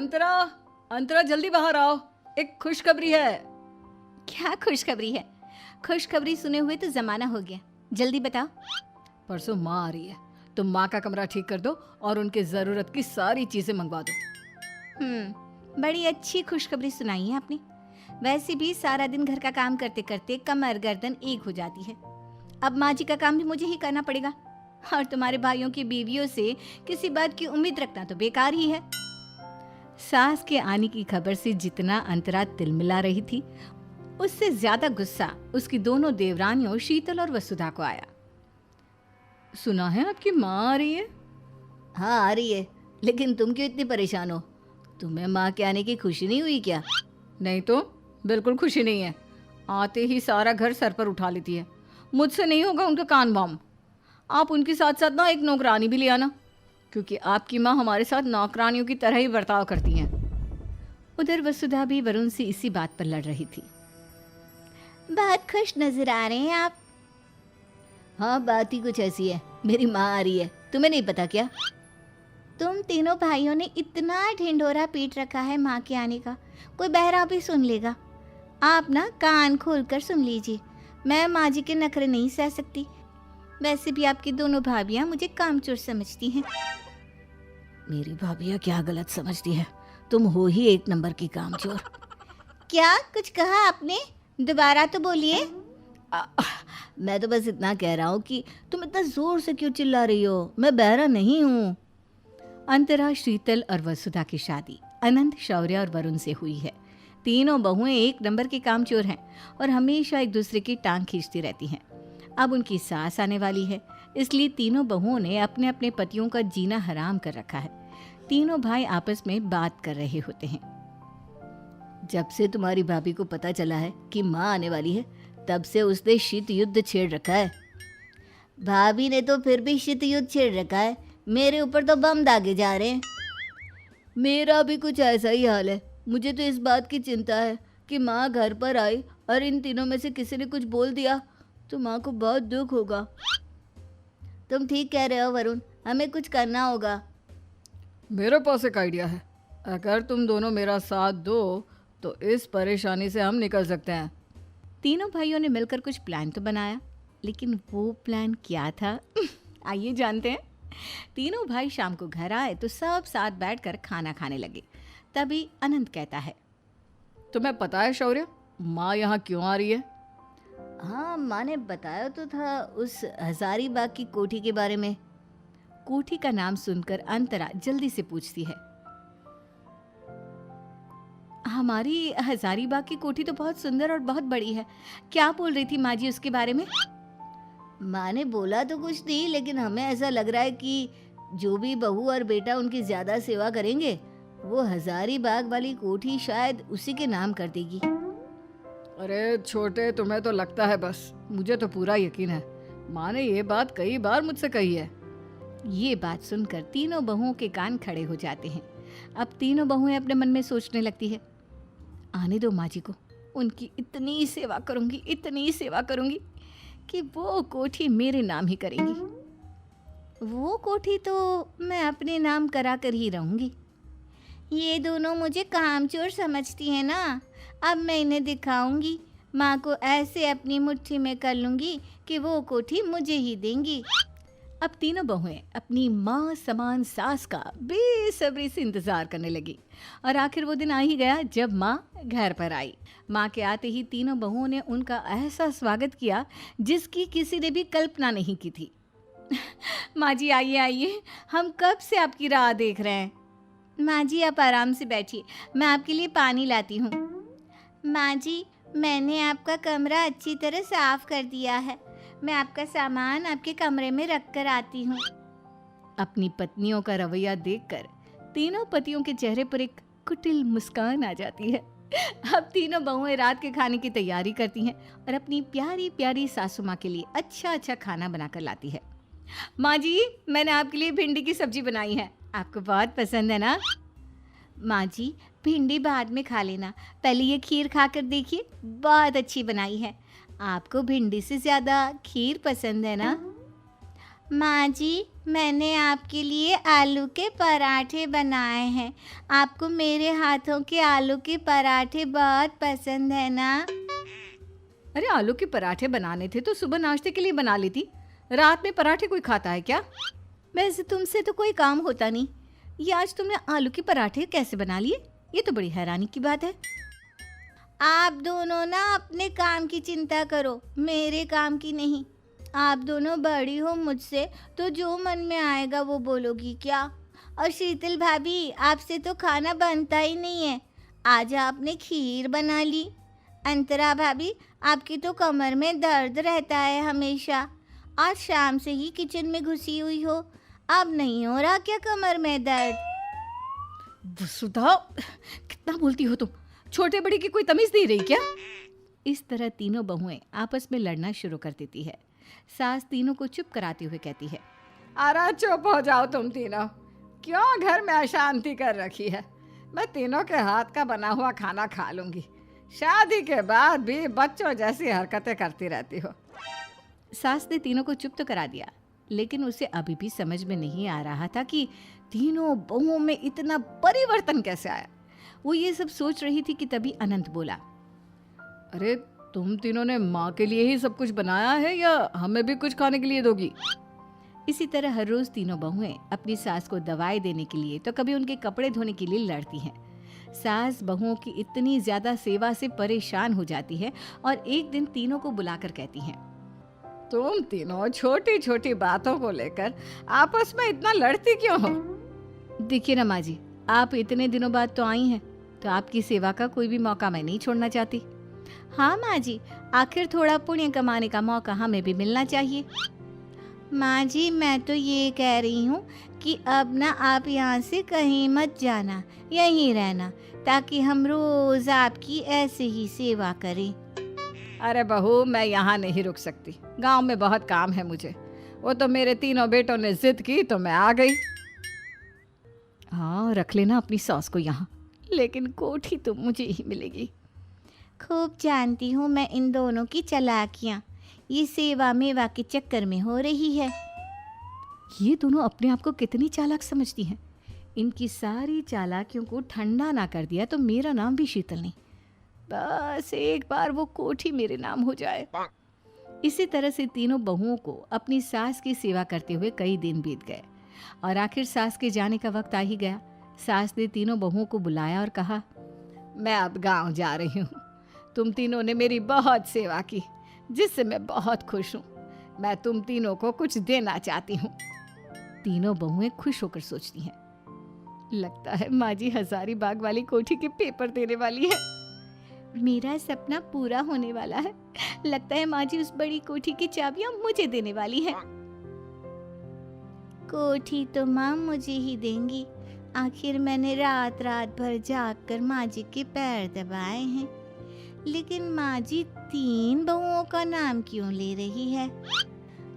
अंतरा, अंतरा जल्दी बाहर आओ, एक खुशखबरी है। क्या खुशखबरी है? खुशखबरी सुने हुए तो जमाना हो गया, जल्दी बताओ। परसों माँ आ रही है, तुम माँ का कमरा ठीक कर दो और उनके ज़रूरत की सारी चीज़ें मंगवा दो। बड़ी अच्छी खुशखबरी सुनाई है आपने। वैसे भी सारा दिन घर का काम करते करते कमर गर्दन एक हो जाती है। अब माँ जी का काम भी मुझे ही करना पड़ेगा, और तुम्हारे भाइयों की बीवियों से किसी बात की उम्मीद रखना तो बेकार ही है। सास के आने की खबर से जितना अंतरा तिलमिला रही थी, उससे ज्यादा गुस्सा उसकी दोनों देवरानियों शीतल और वसुधा को आया। सुना है आपकी माँ आ रही है? हाँ आ रही है, लेकिन तुम क्यों इतनी परेशान हो? तुम्हें माँ के आने की खुशी नहीं हुई क्या? नहीं तो बिल्कुल खुशी नहीं है। आते ही सारा घर सर पर उठा लेती है। मुझसे नहीं होगा उनका कान वाम। आप उनके साथ साथ ना एक नौकरानी भी ले आना, क्योंकि आपकी माँ हमारे साथ नौकरानियों की तरह ही बर्ताव करती हैं। उधर वसुधा भी वरुण से इसी बात पर लड़ रही थी। बहुत खुश नजर आ रहे हैं आप। हाँ बात ही कुछ ऐसी है, मेरी माँ आ रही है, तुम्हें नहीं पता क्या? तुम तीनों भाइयों ने इतना ढिंढोरा पीट रखा है माँ के आने का, कोई बहरा भी सुन लेगा। आप ना कान खोलकर सुन लीजिए, मैं माँ जी के नखरे नहीं सह सकती। वैसे भी आपकी दोनों भाभियाँ मुझे कामचोर समझती हैं। मेरी भाभियाँ क्या गलत समझती है? तुम हो ही एक नंबर की कामचोर। क्या कुछ कहा आपने? दोबारा तो बोलिए। मैं तो बस इतना कह रहा हूँ कि तुम इतना जोर से क्यों चिल्ला रही हो? मैं बहरा नहीं हूँ। अंतरा, शीतल और वसुधा की शादी अनंत, शौर्य और वरुण से हुई है। तीनों बहुएं एक नंबर की कामचोर हैं और हमेशा एक दूसरे की टांग खींचती रहती हैं। अब उनकी सास आने वाली है, इसलिए तीनों बहुओं ने अपने अपने पतियों का जीना हराम कर रखा है। तीनों भाई आपस में बात कर रहे होते हैं। जब से तुम्हारी भाभी को पता चला है कि माँ आने वाली है, तब से उसने शीत युद्ध छेड़ रखा है। भाभी ने तो फिर भी शीत युद्ध छेड़ रखा है, मेरे ऊपर तो बम दागे जा रहे हैं। मेरा भी कुछ ऐसा ही हाल है। मुझे तो इस बात की चिंता है कि माँ घर पर आई और इन तीनों में से किसी ने कुछ बोल दिया तो माँ को बहुत दुख होगा। तुम ठीक कह रहे हो वरुण, हमें कुछ करना होगा। मेरे पास एक आइडिया है। अगर तुम दोनों मेरा साथ दो तो इस परेशानी से हम निकल सकते हैं। तीनों भाइयों ने मिलकर कुछ प्लान तो बनाया, लेकिन वो प्लान क्या था? आइए जानते हैं। तीनों भाई शाम को घर आए तो सब साथ बैठकर खाना खाने लगे। तभी अनंत कहता है, तुम्हें पता है शौर्य, माँ यहाँ क्यों आ रही है? हाँ माँ ने बताया तो था, उस हजारीबाग की कोठी के बारे में। कोठी का नाम सुनकर अंतरा जल्दी से पूछती है, हमारी हजारीबाग की कोठी तो बहुत सुंदर और बहुत बड़ी है, क्या बोल रही थी माँ जी उसके बारे में? माँ ने बोला तो कुछ नहीं, लेकिन हमें ऐसा लग रहा है कि जो भी बहू और बेटा उनकी ज्यादा सेवा करेंगे, वो हजारीबाग वाली कोठी शायद उसी के नाम कर देगी। अरे छोटे, तुम्हें तो लगता है बस, मुझे तो पूरा यकीन है। माँ ने ये बात कई बार मुझसे कही है। ये बात सुनकर तीनों बहुओं के कान खड़े हो जाते हैं। अब तीनों बहुएं अपने मन में सोचने लगती है, आने दो माँ जी को, उनकी इतनी सेवा करूंगी, इतनी सेवा करूंगी कि वो कोठी मेरे नाम ही करेंगी। वो कोठी तो मैं अपने नाम करा कर ही रहूंगी। ये दोनों मुझे कामचोर समझती हैं ना, अब मैं इन्हें दिखाऊंगी। माँ को ऐसे अपनी मुट्ठी में कर लूंगी कि वो कोठी मुझे ही देंगी। अब तीनों बहुएं अपनी माँ समान सास का बेसब्री से इंतजार करने लगी, और आखिर वो दिन आ ही गया जब माँ घर पर आई। माँ के आते ही तीनों बहुओं ने उनका ऐसा स्वागत किया जिसकी किसी ने भी कल्पना नहीं की थी। माँ जी आइए आइए, हम कब से आपकी राह देख रहे हैं। माँ जी आप आराम से बैठिए, मैं आपके लिए पानी लाती हूँ। माँ जी, मैंने आपका कमरा अच्छी तरह साफ कर दिया है, मैं आपका सामान आपके कमरे में रख कर आती हूँ। अपनी पत्नियों का रवैया देखकर तीनों पतियों के चेहरे पर एक कुटिल मुस्कान आ जाती है। अब तीनों बहुएं रात के खाने की तैयारी करती हैं और अपनी प्यारी प्यारी सासू माँ के लिए अच्छा अच्छा खाना बनाकर लाती है। माँ जी, मैंने आपके लिए भिंडी की सब्जी बनाई है, आपको बहुत पसंद है ना? माँ जी, भिंडी बाद में खा लेना, पहले ये खीर खाकर देखिए, बहुत अच्छी बनाई है। आपको भिंडी से ज़्यादा खीर पसंद है ना? माँ जी, मैंने आपके लिए आलू के पराठे बनाए हैं। आपको मेरे हाथों के आलू के पराठे बहुत पसंद है ना? अरे आलू के पराठे बनाने थे तो सुबह नाश्ते के लिए बना लेती। रात में पराठे कोई खाता है क्या? वैसे तुमसे तो कोई काम होता नहीं, ये आज तुमने आलू के पराठे कैसे बना लिए? ये तो बड़ी हैरानी की बात है। आप दोनों ना अपने काम की चिंता करो, मेरे काम की नहीं। आप दोनों बड़ी हो मुझसे, तो जो मन में आएगा वो बोलोगी क्या? और शीतल भाभी, आपसे तो खाना बनता ही नहीं है, आज आपने खीर बना ली। अंतरा भाभी, आपकी तो कमर में दर्द रहता है हमेशा, आज शाम से ही किचन में घुसी हुई हो, अब नहीं हो रहा क्या कमर में दर्द? वसुधा, कितना बोलती हो तुम? छोटे बड़े की कोई तमीज नहीं रही क्या? इस तरह तीनों बहुएं आपस में लड़ना शुरू कर देती है। सास तीनों को चुप कराते हुए कहती है, अरे चुप हो जाओ तुम तीनों, क्यों घर में अशांति कर रखी है? मैं तीनों के हाथ का बना हुआ खाना खा लूंगी। शादी के बाद भी बच्चों जैसी हरकतें करती रहती हो। सास ने तीनों को चुप तो करा दिया, लेकिन उसे अभी भी समझ में नहीं आ रहा था कि तीनों बहुओं में इतना परिवर्तन कैसे आया। वो ये सब सोच रही थी कि तभी अनंत बोला, अरे तुम तीनों ने माँ के लिए ही सब कुछ बनाया है या हमें भी कुछ खाने के लिए दोगी? इसी तरह हर रोज तीनों बहुएं अपनी सास को दवाई देने के लिए तो कभी उनके कपड़े धोने के लिए लड़ती हैं। सास बहुओं की इतनी ज्यादा सेवा से परेशान हो जाती है और एक दिन तीनों को बुलाकर कहती हैं, तुम तीनों छोटी छोटी बातों को लेकर आपस में इतना लड़ती क्यों हो? देखिए ना माँ जी, आप इतने दिनों बाद तो आई हैं, तो आपकी सेवा का कोई भी मौका मैं नहीं छोड़ना चाहती। हाँ माँ जी, आखिर थोड़ा पुण्य कमाने का मौका हमें भी मिलना चाहिए। माँ जी, मैं तो ये कह रही हूँ कि अब ना आप यहाँ से कहीं मत जाना, यहीं रहना, ताकि हम रोज आपकी ऐसे ही सेवा करें। अरे बहू, मैं यहाँ नहीं रुक सकती, गांव में बहुत काम है मुझे। वो तो मेरे तीनों बेटों ने जिद की तो मैं आ गई। हाँ, रख लेना अपनी सास को यहाँ, लेकिन कोठी तो मुझे ही मिलेगी। खूब जानती हूँ मैं इन दोनों की चालाकियाँ, ये सेवा मेवा के चक्कर में हो रही है। ये दोनों अपने आप को कितनी चालाक समझती हैं। इनकी सारी चालाकियों को ठंडा ना कर दिया तो मेरा नाम भी शीतल नहीं। बस एक बार वो कोठी मेरे नाम हो जाए। इसी तरह से तीनों बहुओं को अपनी सास की सेवा करते हुए कई दिन बीत गए और आखिर सास के जाने का वक्त आ ही गया। सास ने तीनों बहुओं को बुलाया और कहा, मैं अब गांव जा रही हूँ। तुम तीनों ने मेरी बहुत सेवा की, जिससे मैं बहुत खुश हूँ। मैं तुम तीनों को कुछ देना चाहती हूँ। तीनों बहुएं खुश होकर सोचती हैं, लगता है माँ जी हजारीबाग वाली कोठी के पेपर देने वाली है। मेरा सपना पूरा होने वाला है। लगता है माँ जी उस बड़ी कोठी की चाबियां मुझे देने वाली है। कोठी तो माँ मुझे ही देंगी, आखिर मैंने रात रात भर जागकर माँ जी के पैर दबाए हैं। लेकिन माँ जी 3 बहुओं का नाम क्यों ले रही है?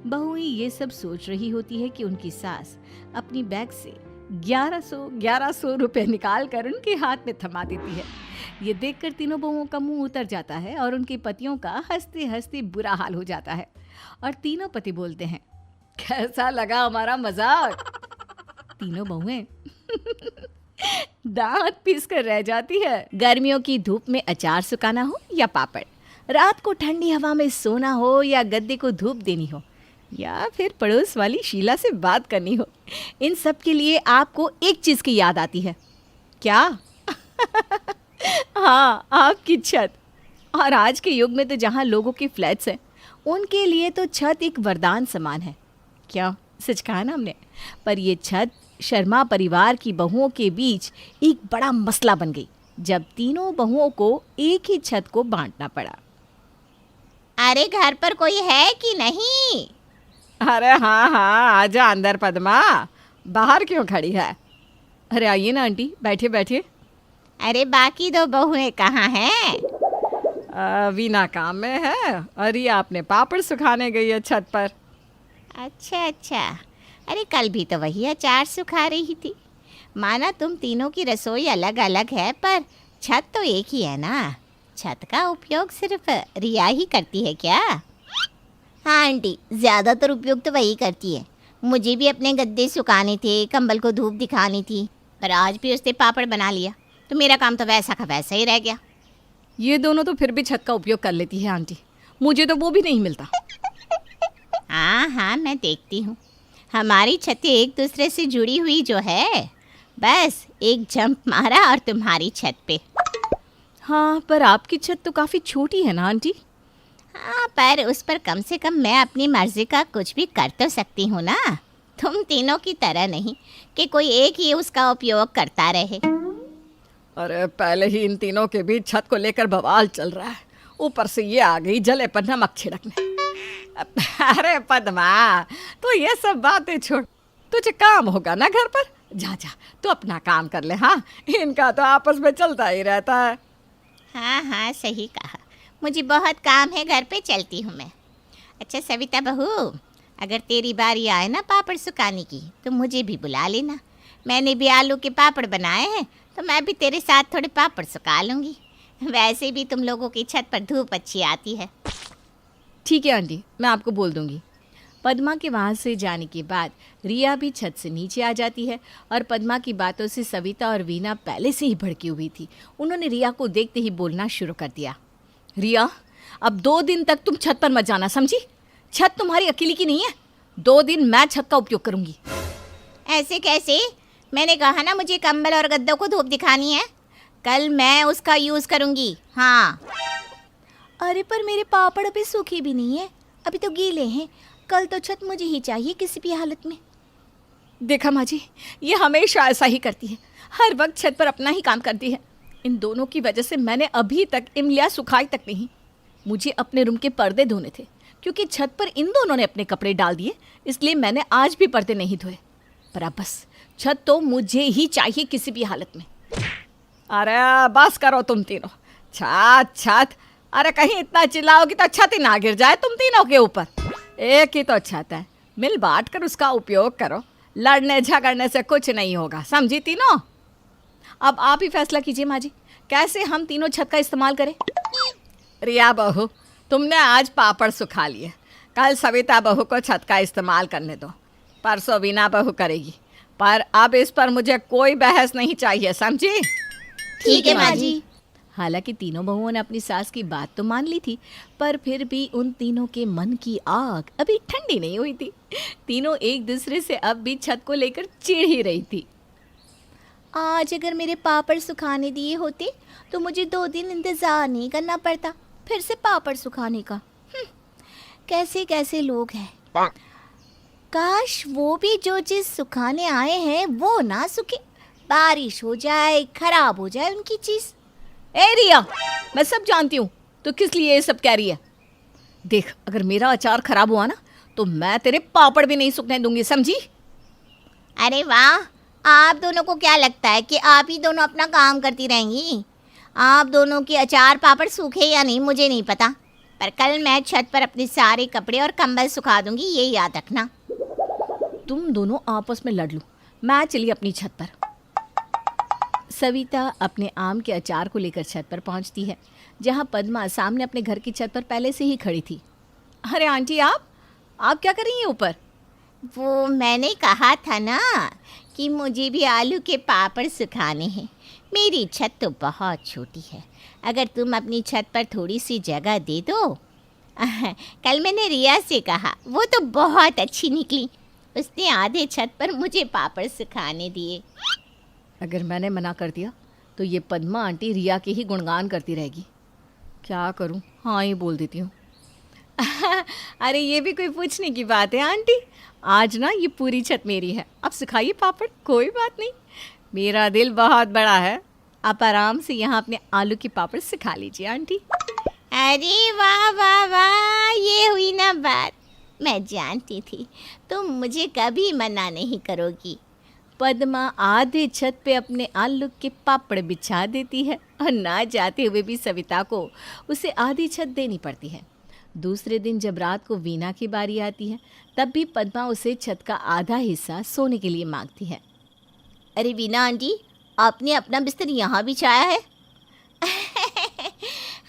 बहुएं ये सब सोच रही होती है कि उनकी सास अपनी बैग से 1100 रुपए निकाल कर उनके हाथ में थमा देती है। ये देखकर तीनों बहुओं का मुंह उतर जाता है और उनके पतियों का हंसते हंसते बुरा हाल हो जाता है। और तीनों पति बोलते हैं, कैसा लगा हमारा मजाक? तीनों बहुएं दांत पीस कर रह जाती है। गर्मियों की धूप में अचार सुखाना हो या पापड़, रात को ठंडी हवा में सोना हो या गद्दे को धूप देनी हो, या फिर पड़ोस वाली शीला से बात करनी हो, इन सब के लिए आपको एक चीज की याद आती है। क्या? हाँ, आपकी छत। और आज के युग में तो जहाँ लोगों के फ्लैट्स हैं, उनके लिए तो छत एक वरदान समान है। क्या सच कहा ना हमने? पर ये छत शर्मा परिवार की बहुओं के बीच एक बड़ा मसला बन गई, जब तीनों बहुओं को एक ही छत को बांटना पड़ा। अरे घर पर कोई है कि नहीं? अरे हाँ, आजा अंदर पद्मा, बाहर क्यों खड़ी है? अरे आइए ना आंटी, बैठिए बैठिए। अरे बाकी 2 बहुएं कहाँ हैं? वीना काम में है और ये आपने पापड़ सुखाने गई है छत पर। अच्छा, अरे कल भी तो वही अचार सुखा रही थी। माना तुम तीनों की रसोई अलग अलग है, पर छत तो एक ही है ना। छत का उपयोग सिर्फ रिया ही करती है क्या? हाँ आंटी, ज़्यादातर उपयोग तो वही करती है। मुझे भी अपने गद्दे सुखाने थे, कंबल को धूप दिखानी थी, पर आज भी उसने पापड़ बना लिया, तो मेरा काम तो वैसा का वैसा ही रह गया। ये दोनों तो फिर भी छत का उपयोग कर लेती है आंटी, मुझे तो वो भी नहीं मिलता। हाँ हाँ, मैं देखती हूँ, हमारी छतें एक दूसरे से जुड़ी हुई जो है, बस एक जंप मारा और तुम्हारी छत पे। हाँ, पर आपकी छत तो काफ़ी छोटी है ना आंटी। हाँ, पर उस पर कम से कम मैं अपनी मर्जी का कुछ भी कर तो सकती हूँ ना, तुम तीनों की तरह नहीं कि कोई एक ही उसका उपयोग करता रहे। अरे पहले ही इन तीनों के बीच छत को लेकर बवाल चल रहा है, ऊपर से ये आ गई जले पर नमक छिड़कने। अरे पद्मा, तो ये सब बातें छोड़, तुझे काम होगा ना घर पर, जा जा तू अपना काम कर ले। हाँ, इनका तो आपस में चलता ही रहता है। हाँ हाँ, सही कहा, मुझे बहुत काम है, घर पे चलती हूँ मैं। अच्छा सविता बहू, अगर तेरी बारी आए ना पापड़ सुखाने की तो मुझे भी बुला लेना, मैंने भी आलू के पापड़ बनाए हैं, तो मैं भी तेरे साथ थोड़े पापड़ सुखा लूँगी। वैसे भी तुम लोगों की छत पर धूप अच्छी आती है। ठीक है आंटी, मैं आपको बोल दूंगी। पद्मा के वहाँ से जाने के बाद रिया भी छत से नीचे आ जाती है और पद्मा की बातों से सविता और वीना पहले से ही भड़की हुई थी। उन्होंने रिया को देखते ही बोलना शुरू कर दिया। रिया, अब 2 दिन तक तुम छत पर मत जाना, समझी? छत तुम्हारी अकेली की नहीं है, 2 दिन मैं छत का उपयोग करूंगी। ऐसे कैसे? मैंने कहा ना मुझे कंबल और गद्दों को धूप दिखानी है, कल मैं उसका यूज़ करूँगी। हाँ। अरे पर मेरे पापड़ अभी सूखे भी नहीं है, अभी तो गीले हैं, कल तो छत मुझे ही चाहिए किसी भी हालत में। देखा माँ जी, ये हमेशा ऐसा ही करती है, हर वक्त छत पर अपना ही काम करती है। इन दोनों की वजह से मैंने अभी तक इमलिया सुखाई तक नहीं। मुझे अपने रूम के पर्दे धोने थे, क्योंकि छत पर इन दोनों ने अपने कपड़े डाल दिए, इसलिए मैंने आज भी पर्दे नहीं धोए। पर अब बस छत तो मुझे ही चाहिए किसी भी हालत में। अरे बस करो तुम तीनों, छत छत, अरे कहीं इतना चिल्लाओगी तो छत ही ना गिर जाए तुम तीनों के ऊपर। एक ही तो छत है, मिल बांट कर उसका उपयोग करो, लड़ने झगड़ने से कुछ नहीं होगा, समझी तीनों? अब आप ही फैसला कीजिए माँ जी, कैसे हम तीनों छत का इस्तेमाल करें। रिया बहू, तुमने आज पापड़ सुखा लिए, कल सविता बहू को छत का इस्तेमाल करने दो, परसों वीना बहू करेगी, पर अब इस पर मुझे कोई बहस नहीं चाहिए, समझी? ठीक है माँ जी। हालांकि तीनों बहुओं ने अपनी सास की बात तो मान ली थी, पर फिर भी उन तीनों के मन की आग अभी ठंडी नहीं हुई थी। तीनों एक दूसरे से अब भी छत को लेकर चिढ़ ही रही थी। आज अगर मेरे पापड़ सुखाने दिए होते तो मुझे 2 दिन इंतज़ार नहीं करना पड़ता फिर से पापड़ सुखाने का। कैसे कैसे लोग हैं। काश वो भी जो चीज़ सुखाने आए हैं वो ना सूखे, बारिश हो जाए, खराब हो जाए उनकी चीज़। ए रिया, मैं सब जानती हूँ तो किस लिए ये सब कह रही है। देख, अगर मेरा अचार खराब हुआ ना तो मैं तेरे पापड़ भी नहीं सूखने दूंगी, समझी? अरे वाह, आप दोनों को क्या लगता है कि आप ही दोनों अपना काम करती रहेंगी? आप दोनों के अचार पापड़ सूखे या नहीं मुझे नहीं पता, पर कल मैं छत पर अपने सारे कपड़े और कंबल सुखा दूंगी, ये याद रखना। तुम दोनों आपस में लड़ लो, मैं चली अपनी छत पर। सविता अपने आम के अचार को लेकर छत पर पहुंचती है, जहां पद्मा सामने अपने घर की छत पर पहले से ही खड़ी थी। अरे आंटी, आप क्या कर रही हैं ऊपर? वो मैंने कहा था ना कि मुझे भी आलू के पापड़ सुखाने हैं। मेरी छत तो बहुत छोटी है, अगर तुम अपनी छत पर थोड़ी सी जगह दे दो। कल मैंने रिया से कहा, वो तो बहुत अच्छी निकली, उसने आधे छत पर मुझे पापड़ सुखाने दिए। अगर मैंने मना कर दिया तो ये पद्मा आंटी रिया के ही गुणगान करती रहेगी। क्या करूं, हाँ ही बोल देती हूँ। अरे ये भी कोई पूछने की बात है आंटी, आज ना ये पूरी छत मेरी है, अब सिखाइए पापड़, कोई बात नहीं, मेरा दिल बहुत बड़ा है, आप आराम से यहाँ अपने आलू के पापड़ सिखा लीजिए आंटी। अरे वाह वाह वाह, ये हुई ना बात, मैं जानती थी तुम मुझे कभी मना नहीं करोगी। पद्मा आधे छत पे अपने आलू के पापड़ बिछा देती है और ना चाहते हुए भी सविता को उसे आधी छत देनी पड़ती है। दूसरे दिन जब रात को वीना की बारी आती है, तब भी पद्मा उसे छत का आधा हिस्सा सोने के लिए मांगती है। अरे वीना आंटी, आपने अपना बिस्तर यहाँ बिछाया है?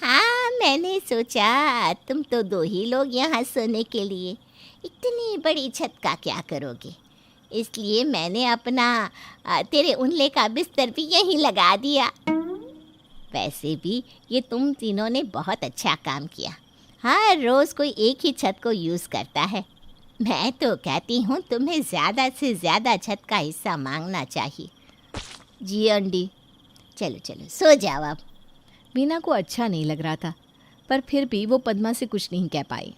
हाँ, मैंने सोचा तुम तो 2 ही लोग यहाँ सोने के लिए, इतनी बड़ी छत का क्या करोगे? इसलिए मैंने अपना तेरे उनले का बिस्तर भी यहीं लगा दिया। वैसे भी ये तुम तीनों ने बहुत अच्छा काम किया। हर रोज़ कोई एक ही छत को यूज़ करता है। मैं तो कहती हूँ तुम्हें ज़्यादा से ज़्यादा छत का हिस्सा मांगना चाहिए। जी आंटी। चलो चलो सो जाओ अब। मीना को अच्छा नहीं लग रहा था, पर फिर भी वो पद्मा से कुछ नहीं कह पाई।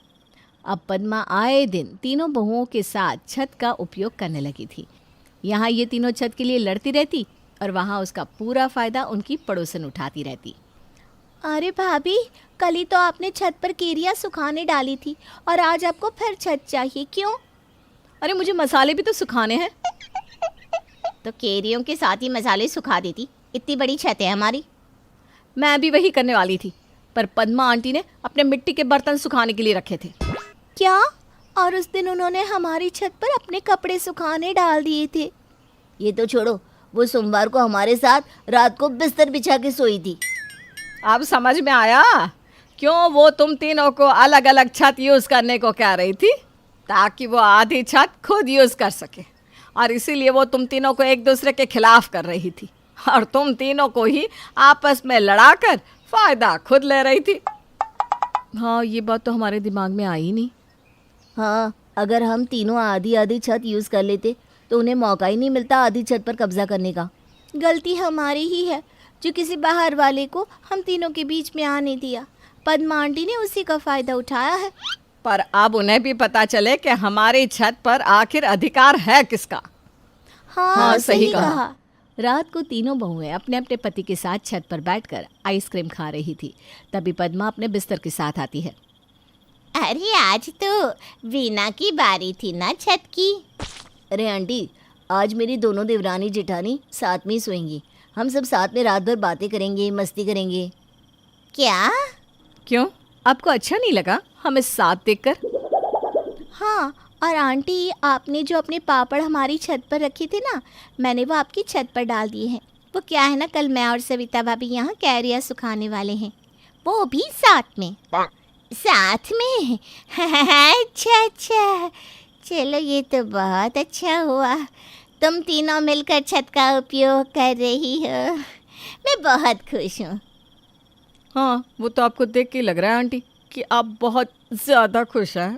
अब पद्मा आए दिन तीनों बहुओं के साथ छत का उपयोग करने लगी थी। यहाँ ये तीनों छत के लिए लड़ती रहती और वहाँ उसका पूरा फ़ायदा उनकी पड़ोसन उठाती रहती। अरे भाभी, कल ही तो आपने छत पर केरियाँ सुखाने डाली थी और आज आपको फिर छत चाहिए, क्यों? अरे मुझे मसाले भी तो सुखाने हैं। तो केरियों के साथ ही मसाले सुखा देती, इतनी बड़ी छत है हमारी। मैं भी वही करने वाली थी, पर पद्मा आंटी ने अपने मिट्टी के बर्तन सुखाने के लिए रखे थे। क्या? और उस दिन उन्होंने हमारी छत पर अपने कपड़े सुखाने डाल दिए थे। ये तो छोड़ो, वो सोमवार को हमारे साथ रात को बिस्तर बिछा के सोई थी। अब समझ में आया क्यों वो तुम तीनों को अलग अलग छत यूज़ करने को कह रही थी, ताकि वो आधी छत खुद यूज़ कर सके। और इसीलिए वो तुम तीनों को एक दूसरे के खिलाफ कर रही थी और तुम तीनों को ही आपस में लड़ाकर फ़ायदा खुद ले रही थी। हाँ, ये बात तो हमारे दिमाग में आई नहीं। हाँ, अगर हम तीनों आधी आधी छत यूज़ कर लेते तो उन्हें मौका ही नहीं मिलता आधी छत पर कब्जा करने का। गलती हमारी ही है जो किसी बाहर वाले को हम तीनों के बीच में आने दिया। पद्मा आंटी ने उसी का फ़ायदा उठाया है। पर अब उन्हें भी पता चले कि हमारी छत पर आखिर अधिकार है किसका। हाँ, सही कहा। रात को तीनों बहुएं अपने अपने पति के साथ छत पर बैठकर आइसक्रीम खा रही थी। तभी पद्मा अपने बिस्तर के साथ आती है। अरे आज तो वीना की बारी थी ना छत की। अरे आंटी, आज मेरी दोनों देवरानी जेठानी साथ में ही सोएंगी। हम सब साथ में रात भर बातें करेंगे, मस्ती करेंगे। क्या? क्यों, आपको अच्छा नहीं लगा हमें साथ देखकर? हाँ, और आंटी, आपने जो अपने पापड़ हमारी छत पर रखे थे ना, मैंने वो आपकी छत पर डाल दिए हैं। वो क्या है ना, कल मैं और सविता भाभी यहाँ कैरिया सुखाने वाले हैं, वो भी साथ में। साथ में? अच्छा अच्छा, चलो ये तो बहुत अच्छा हुआ। तुम तीनों मिलकर छत का उपयोग कर रही हो, मैं बहुत खुश हूँ। हाँ, वो तो आपको देख के लग रहा है आंटी कि आप बहुत ज़्यादा खुश हैं।